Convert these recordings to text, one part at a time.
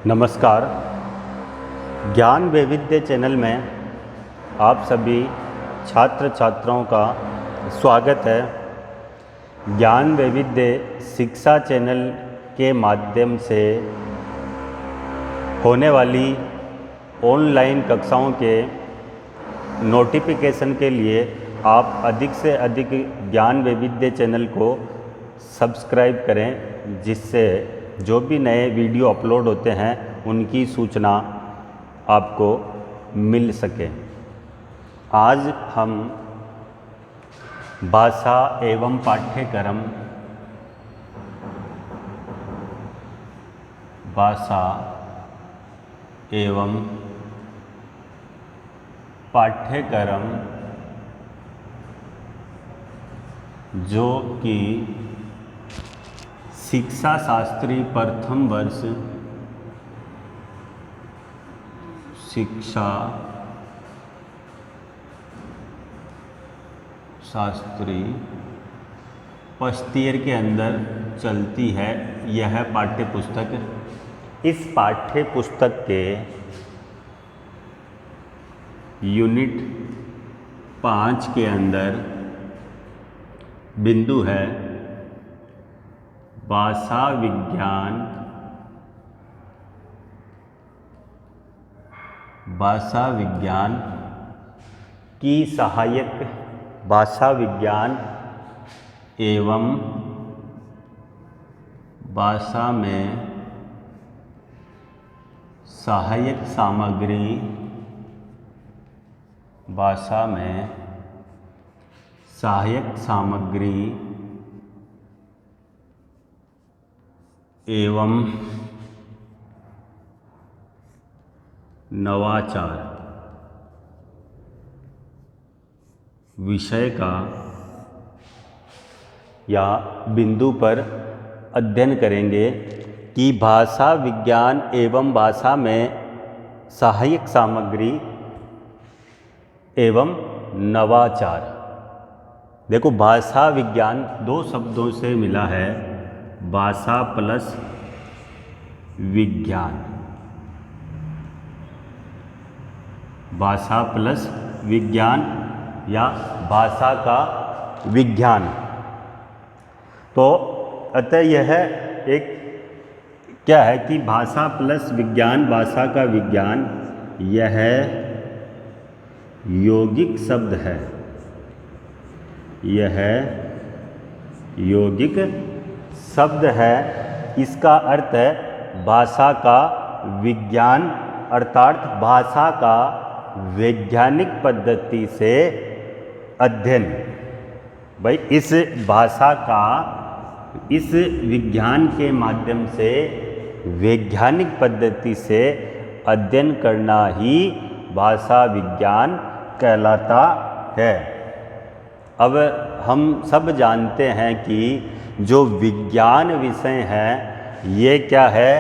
नमस्कार। ज्ञान वैविध्य चैनल में आप सभी छात्र छात्राओं का स्वागत है। ज्ञान वैविध्य शिक्षा चैनल के माध्यम से होने वाली ऑनलाइन कक्षाओं के नोटिफिकेशन के लिए आप अधिक से अधिक ज्ञान वैविध्य चैनल को सब्सक्राइब करें, जिससे जो भी नए वीडियो अपलोड होते हैं उनकी सूचना आपको मिल सके। आज हम भाषा एवं पाठ्यक्रम जो कि शिक्षा शास्त्री प्रथम वर्ष शिक्षा शास्त्री फर्स्ट ईयर के अंदर चलती है यह पाठ्य पुस्तक। इस पाठ्य पुस्तक के यूनिट 5 के अंदर बिंदु है भाषा विज्ञान की सहायक भाषा विज्ञान एवं भाषा में सहायक सामग्री एवं नवाचार विषय का या बिंदु पर अध्ययन करेंगे कि भाषा विज्ञान एवं भाषा में सहायक सामग्री एवं नवाचार। देखो, भाषा विज्ञान दो शब्दों से मिला है, भाषा प्लस विज्ञान। भाषा प्लस विज्ञान या भाषा का विज्ञान। तो अतः यह एक क्या है कि भाषा प्लस विज्ञान, भाषा का विज्ञान, यह यौगिक शब्द है। यह यौगिक शब्द है। इसका अर्थ है भाषा का विज्ञान, अर्थात भाषा का वैज्ञानिक पद्धति से अध्ययन। भाई, इस भाषा का इस विज्ञान के माध्यम से वैज्ञानिक पद्धति से अध्ययन करना ही भाषा विज्ञान कहलाता है। अब हम सब जानते हैं कि जो विज्ञान विषय है ये क्या है?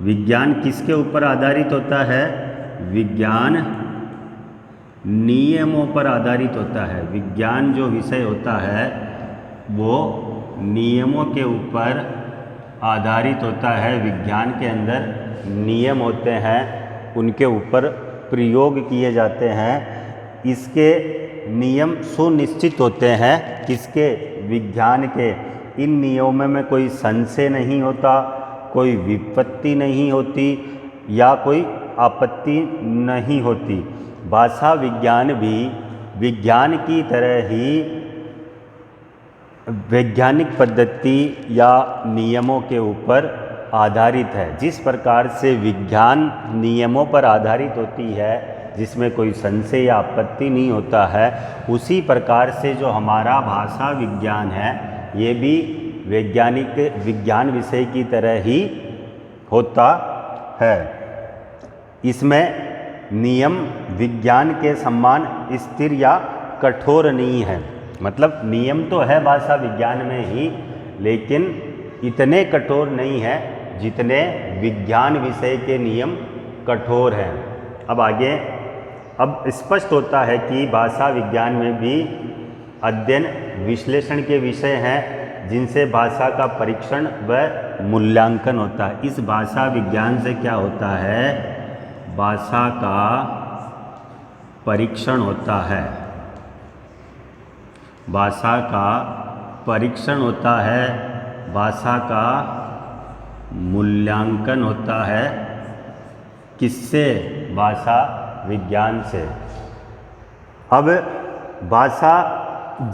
विज्ञान किसके ऊपर आधारित होता है? विज्ञान नियमों पर आधारित होता है। विज्ञान जो विषय होता है वो नियमों के ऊपर आधारित होता है। विज्ञान के अंदर नियम होते हैं, उनके ऊपर प्रयोग किए जाते हैं। इसके नियम सुनिश्चित होते हैं। किसके? विज्ञान के। इन नियमों में कोई संशय नहीं होता, कोई विपत्ति नहीं होती या कोई आपत्ति नहीं होती। भाषा विज्ञान भी विज्ञान की तरह ही वैज्ञानिक पद्धति या नियमों के ऊपर आधारित है। जिस प्रकार से विज्ञान नियमों पर आधारित होती है, जिसमें कोई संशय या आपत्ति नहीं होता है, उसी प्रकार से जो हमारा भाषा विज्ञान है ये भी विज्ञान विषय की तरह ही होता है। इसमें नियम विज्ञान के समान स्थिर या कठोर नहीं है। मतलब नियम तो है भाषा विज्ञान में ही, लेकिन इतने कठोर नहीं है जितने विज्ञान विषय के नियम कठोर हैं। अब आगे स्पष्ट होता है कि भाषा विज्ञान में भी अध्ययन विश्लेषण के विषय हैं, जिनसे भाषा का परीक्षण व मूल्यांकन होता है। इस भाषा विज्ञान से क्या होता है? भाषा का परीक्षण होता है, भाषा का परीक्षण होता है, भाषा का मूल्यांकन होता है। किससे? भाषा विज्ञान से। अब भाषा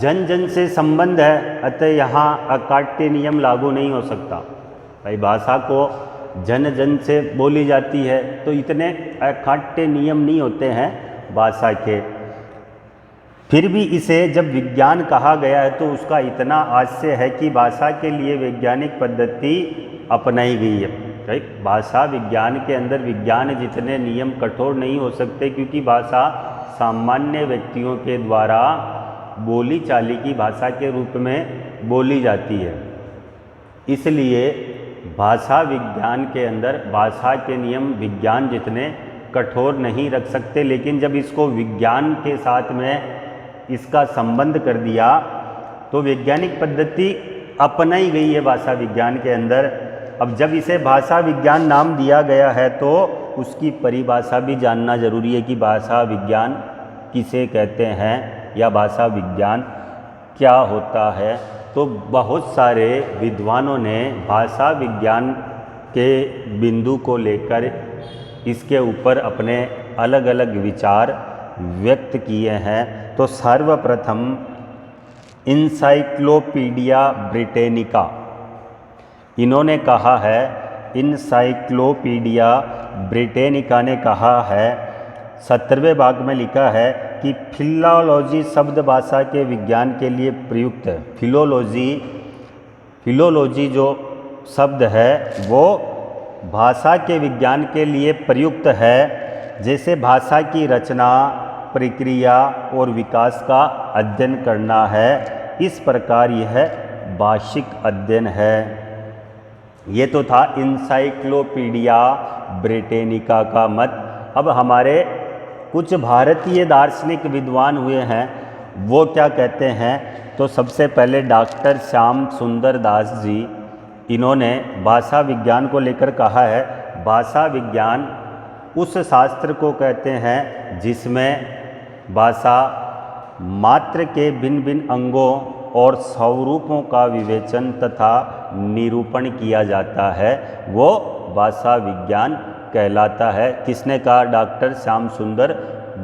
जन जन से संबंध है, अतः यहाँ अकाट्य नियम लागू नहीं हो सकता। भाई भाषा को जन जन से बोली जाती है तो इतने अकाट्य नियम नहीं होते हैं भाषा के। फिर भी इसे जब विज्ञान कहा गया है तो उसका इतना आश्चर्य है कि भाषा के लिए वैज्ञानिक पद्धति अपनाई गई है। राइट, भाषा विज्ञान के अंदर विज्ञान जितने नियम कठोर नहीं हो सकते, क्योंकि भाषा सामान्य व्यक्तियों के द्वारा बोली चाली की भाषा के रूप में बोली जाती है। इसलिए भाषा विज्ञान के अंदर भाषा के नियम विज्ञान जितने कठोर नहीं रख सकते, लेकिन जब इसको विज्ञान के साथ में इसका संबंध कर दिया तो वैज्ञानिक पद्धति अपनाई गई है भाषा विज्ञान के अंदर। अब जब इसे भाषा विज्ञान नाम दिया गया है तो उसकी परिभाषा भी जानना जरूरी है कि भाषा विज्ञान किसे कहते हैं या भाषा विज्ञान क्या होता है। तो बहुत सारे विद्वानों ने भाषा विज्ञान के बिंदु को लेकर इसके ऊपर अपने अलग अलग विचार व्यक्त किए हैं। तो सर्वप्रथम इनसाइक्लोपीडिया ब्रिटेनिका, इन्होंने कहा है, इनसाइक्लोपीडिया ब्रिटेनिका ने कहा है, 17वें भाग में लिखा है कि फिलोलॉजी शब्द भाषा के विज्ञान के लिए प्रयुक्त है। फिलोलॉजी जो शब्द है वो भाषा के विज्ञान के लिए प्रयुक्त है, जैसे भाषा की रचना, प्रक्रिया और विकास का अध्ययन करना है। इस प्रकार यह भाषिक अध्ययन है। ये तो था इनसाइक्लोपीडिया ब्रिटेनिका का मत। अब हमारे कुछ भारतीय दार्शनिक विद्वान हुए हैं, वो क्या कहते हैं? तो सबसे पहले डॉक्टर श्याम सुंदर दास जी, इन्होंने भाषा विज्ञान को लेकर कहा है, भाषा विज्ञान उस शास्त्र को कहते हैं जिसमें भाषा मात्र के भिन्न भिन्न अंगों और स्वरूपों का विवेचन तथा निरूपण किया जाता है, वो भाषा विज्ञान कहलाता है। किसने कहा? डॉक्टर श्याम सुंदर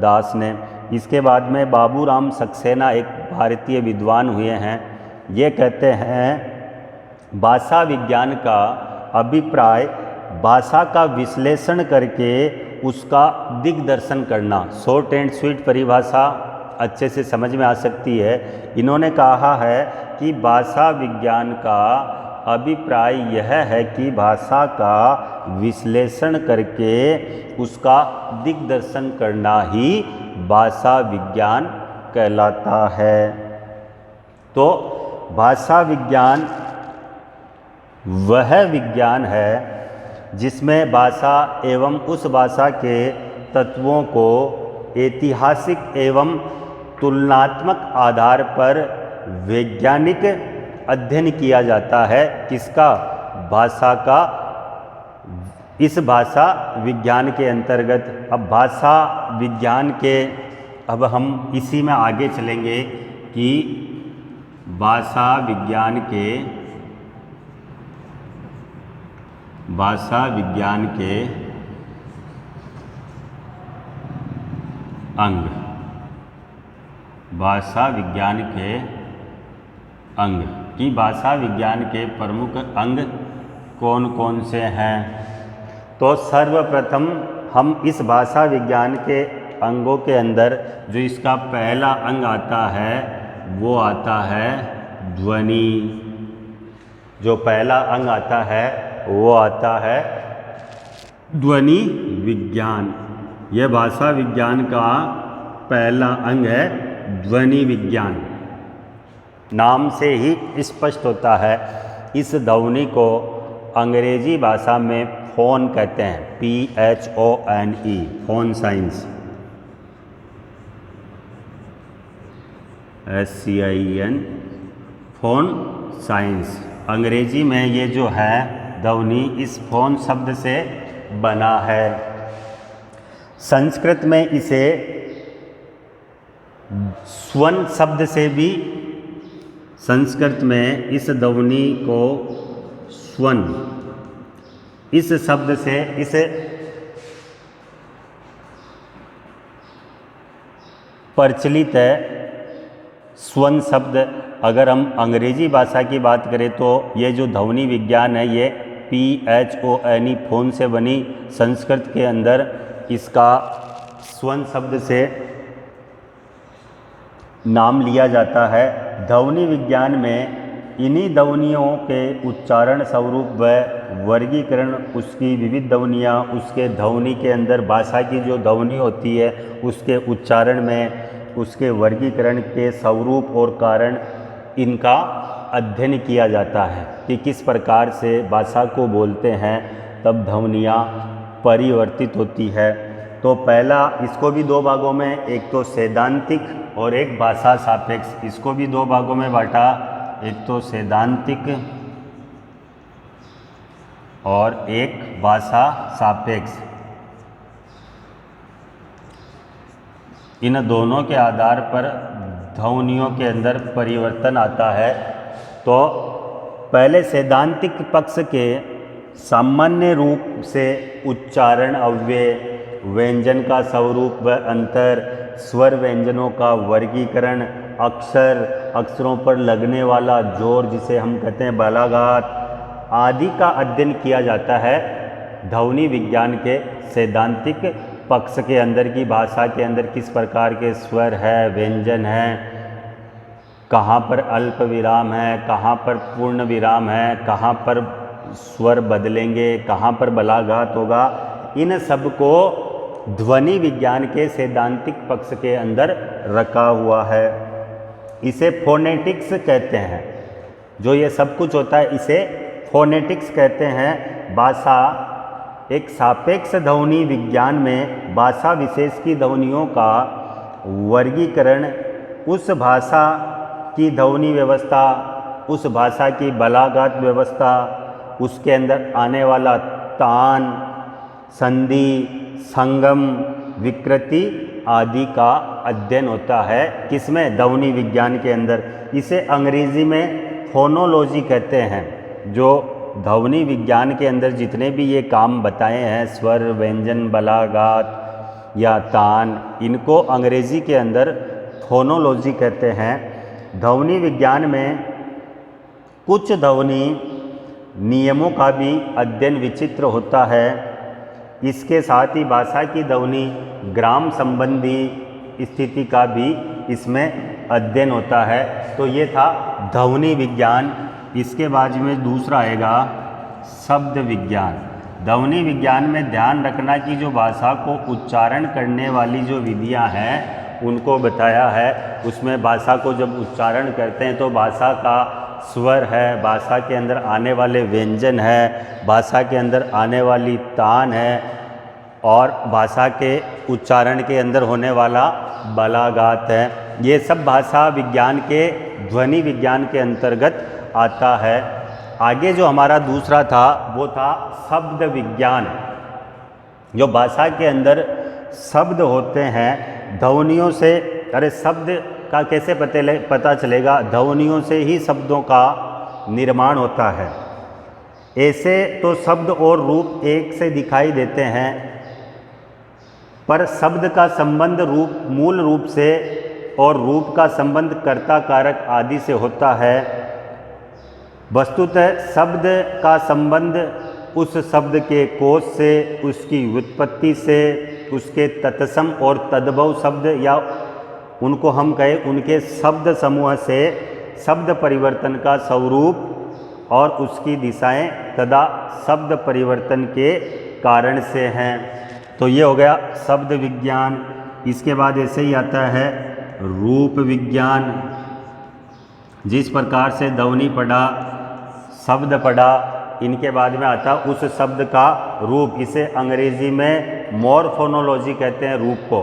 दास ने। इसके बाद में बाबूराम सक्सेना एक भारतीय विद्वान हुए हैं, ये कहते हैं भाषा विज्ञान का अभिप्राय भाषा का विश्लेषण करके उसका दिग्दर्शन करना। शॉर्ट एंड स्वीट परिभाषा अच्छे से समझ में आ सकती है। इन्होंने कहा है कि भाषा विज्ञान का अभिप्राय यह है कि भाषा का विश्लेषण करके उसका दिग्दर्शन करना ही भाषा विज्ञान कहलाता है। तो भाषा विज्ञान वह विज्ञान है जिसमें भाषा एवं उस भाषा के तत्वों को ऐतिहासिक एवं तुलनात्मक आधार पर वैज्ञानिक अध्ययन किया जाता है। किसका? भाषा का। इस भाषा विज्ञान के अंतर्गत अब भाषा विज्ञान के, अब हम इसी में आगे चलेंगे कि भाषा विज्ञान के अंग, भाषा विज्ञान के अंग कि भाषा विज्ञान के प्रमुख अंग कौन कौन से हैं। तो सर्वप्रथम हम इस भाषा विज्ञान के अंगों के अंदर जो इसका पहला अंग आता है वो आता है ध्वनि। जो पहला अंग आता है वो आता है ध्वनि विज्ञान। यह भाषा विज्ञान का पहला अंग है ध्वनि विज्ञान। नाम से ही स्पष्ट होता है। इस ध्वनि को अंग्रेजी भाषा में फोन कहते हैं, PHONE, phone science, SCIN, phone science. अंग्रेजी में ये जो है ध्वनि इस फोन शब्द से बना है। संस्कृत में इसे स्वन शब्द से भी, संस्कृत में इस ध्वनि को स्वन इस शब्द से इसे प्रचलित है। स्वन शब्द, अगर हम अंग्रेजी भाषा की बात करें तो ये जो ध्वनि विज्ञान है ये PHONE फोन से बनी। संस्कृत के अंदर इसका स्वन शब्द से नाम लिया जाता है। ध्वनि विज्ञान में इन्हीं ध्वनियों के उच्चारण, स्वरूप व वर्गीकरण, उसकी विविध ध्वनियाँ, उसके ध्वनि के अंदर भाषा की जो ध्वनि होती है उसके उच्चारण में, उसके वर्गीकरण के स्वरूप और कारण, इनका अध्ययन किया जाता है कि किस प्रकार से भाषा को बोलते हैं तब ध्वनियाँ परिवर्तित होती है। तो पहला, इसको भी दो भागों में, एक तो सैद्धांतिक और एक भाषा सापेक्ष, इसको भी दो भागों में बांटा, एक तो सैद्धांतिक और एक भाषा सापेक्ष। इन दोनों के आधार पर ध्वनियों के अंदर परिवर्तन आता है। तो पहले सैद्धांतिक पक्ष के सामान्य रूप से उच्चारण, अव्यय, व्यंजन का स्वरूप व अंतर, स्वर व्यंजनों का वर्गीकरण, अक्षरों पर लगने वाला जोर जिसे हम कहते हैं बलाघात आदि का अध्ययन किया जाता है ध्वनि विज्ञान के सैद्धांतिक पक्ष के अंदर। की भाषा के अंदर किस प्रकार के स्वर है, व्यंजन है, कहाँ पर अल्प विराम है, कहाँ पर पूर्ण विराम है, कहाँ पर स्वर बदलेंगे, कहाँ पर बलाघात होगा, इन सब को ध्वनि विज्ञान के सैद्धांतिक पक्ष के अंदर रखा हुआ है। इसे फोनेटिक्स कहते हैं। जो ये सब कुछ होता है इसे फोनेटिक्स कहते हैं। भाषा एक सापेक्ष ध्वनि विज्ञान में भाषा विशेष की ध्वनियों का वर्गीकरण, उस भाषा की ध्वनि व्यवस्था, उस भाषा की बलाघात व्यवस्था, उसके अंदर आने वाला तान, संधि, संगम, विकृति आदि का अध्ययन होता है। किसमें? ध्वनि विज्ञान के अंदर। इसे अंग्रेजी में फोनोलॉजी कहते हैं। जो ध्वनि विज्ञान के अंदर जितने भी ये काम बताए हैं, स्वर, व्यंजन, बलाघात या तान, इनको अंग्रेजी के अंदर फोनोलॉजी कहते हैं। ध्वनि विज्ञान में कुछ ध्वनि नियमों का भी अध्ययन विचित्र होता है। इसके साथ ही भाषा की ध्वनि ग्राम संबंधी स्थिति का भी इसमें अध्ययन होता है। तो ये था ध्वनि विज्ञान। इसके बाद में दूसरा आएगा शब्द विज्ञान। ध्वनि विज्ञान में ध्यान रखना कि जो भाषा को उच्चारण करने वाली जो विधियां हैं उनको बताया है। उसमें भाषा को जब उच्चारण करते हैं तो भाषा का स्वर है, भाषा के अंदर आने वाले व्यंजन है, भाषा के अंदर आने वाली तान है और भाषा के उच्चारण के अंदर होने वाला बलाघात है। ये सब भाषा विज्ञान के ध्वनि विज्ञान के अंतर्गत आता है। आगे जो हमारा दूसरा था वो था शब्द विज्ञान। जो भाषा के अंदर शब्द होते हैं ध्वनियों से, अरे शब्द का कैसे पता चलेगा? ध्वनियों से ही शब्दों का निर्माण होता है। ऐसे तो शब्द और रूप एक से दिखाई देते हैं, पर शब्द का संबंध रूप मूल रूप से और रूप का संबंध कर्ता कारक आदि से होता है। वस्तुतः शब्द का संबंध उस शब्द के कोश से, उसकी व्युत्पत्ति से, उसके तत्सम और तद्भव शब्द या उनको हम कहें उनके शब्द समूह से, शब्द परिवर्तन का स्वरूप और उसकी दिशाएं तथा शब्द परिवर्तन के कारण से हैं। तो ये हो गया शब्द विज्ञान। इसके बाद ऐसे ही आता है रूप विज्ञान। जिस प्रकार से ध्वनि पढ़ा, शब्द पढ़ा, इनके बाद में आता उस शब्द का रूप। इसे अंग्रेजी में मॉर्फोनोलॉजी कहते हैं रूप को।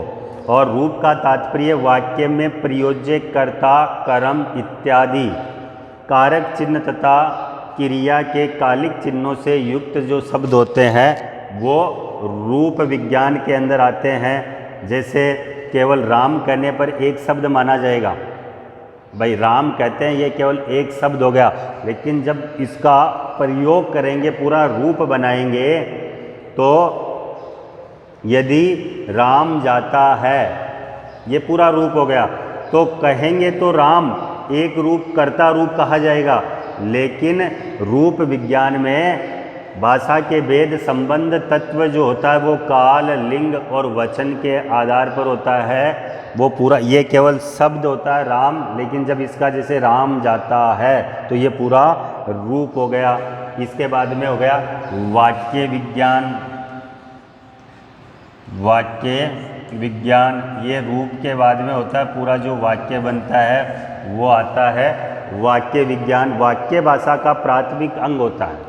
और रूप का तात्पर्य वाक्य में प्रयोज्य, कर्ता, कर्म इत्यादि कारक चिन्ह तथा क्रिया के कालिक चिन्हों से युक्त जो शब्द होते हैं वो रूप विज्ञान के अंदर आते हैं। जैसे केवल राम कहने पर एक शब्द माना जाएगा, भाई राम कहते हैं ये केवल एक शब्द हो गया, लेकिन जब इसका प्रयोग करेंगे, पूरा रूप बनाएंगे, तो यदि राम जाता है ये पूरा रूप हो गया, तो कहेंगे तो राम एक रूप कर्ता रूप कहा जाएगा। लेकिन रूप विज्ञान में भाषा के भेद संबंध तत्व जो होता है वो काल, लिंग और वचन के आधार पर होता है। वो पूरा, ये केवल शब्द होता है राम, लेकिन जब इसका जैसे राम जाता है तो ये पूरा रूप हो गया। इसके बाद में हो गया वाक्य विज्ञान। वाक्य विज्ञान ये रूप के बाद में होता है, पूरा जो वाक्य बनता है वो आता है वाक्य विज्ञान। वाक्य भाषा का प्राथमिक अंग होता है।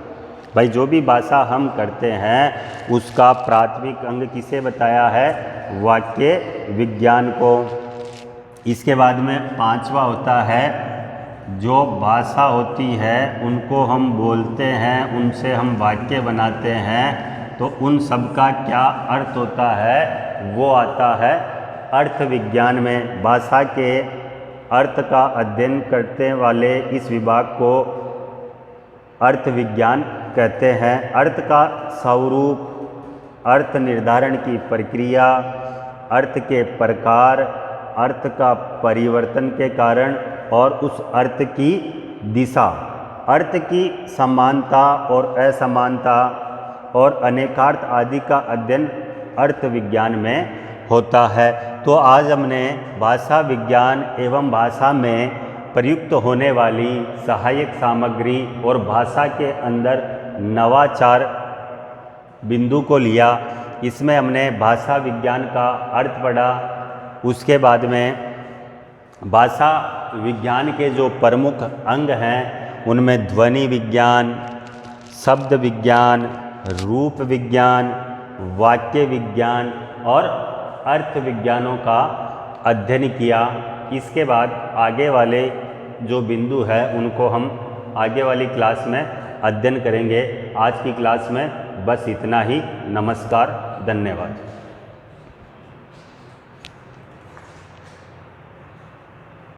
भाई जो भी भाषा हम करते हैं उसका प्राथमिक अंग किसे बताया है? वाक्य विज्ञान को। इसके बाद में पांचवा होता है जो भाषा होती है उनको हम बोलते हैं, उनसे हम वाक्य बनाते हैं, तो उन सब का क्या अर्थ होता है वो आता है अर्थ विज्ञान में। भाषा के अर्थ का अध्ययन करने वाले इस विभाग को अर्थ विज्ञान कहते हैं। अर्थ का स्वरूप, अर्थ निर्धारण की प्रक्रिया, अर्थ के प्रकार, अर्थ का परिवर्तन के कारण और उस अर्थ की दिशा, अर्थ की समानता और असमानता और अनेकार्थ आदि का अध्ययन अर्थ विज्ञान में होता है। तो आज हमने भाषा विज्ञान एवं भाषा में प्रयुक्त होने वाली सहायक सामग्री और भाषा के अंदर नवाचार बिंदु को लिया। इसमें हमने भाषा विज्ञान का अर्थ पढ़ा। उसके बाद में भाषा विज्ञान के जो प्रमुख अंग हैं उनमें ध्वनि विज्ञान, शब्द विज्ञान, रूप विज्ञान, वाक्य विज्ञान और अर्थ विज्ञानों का अध्ययन किया। इसके बाद आगे वाले जो बिंदु है उनको हम आगे वाली क्लास में अध्ययन करेंगे। आज की क्लास में बस इतना ही। नमस्कार, धन्यवाद।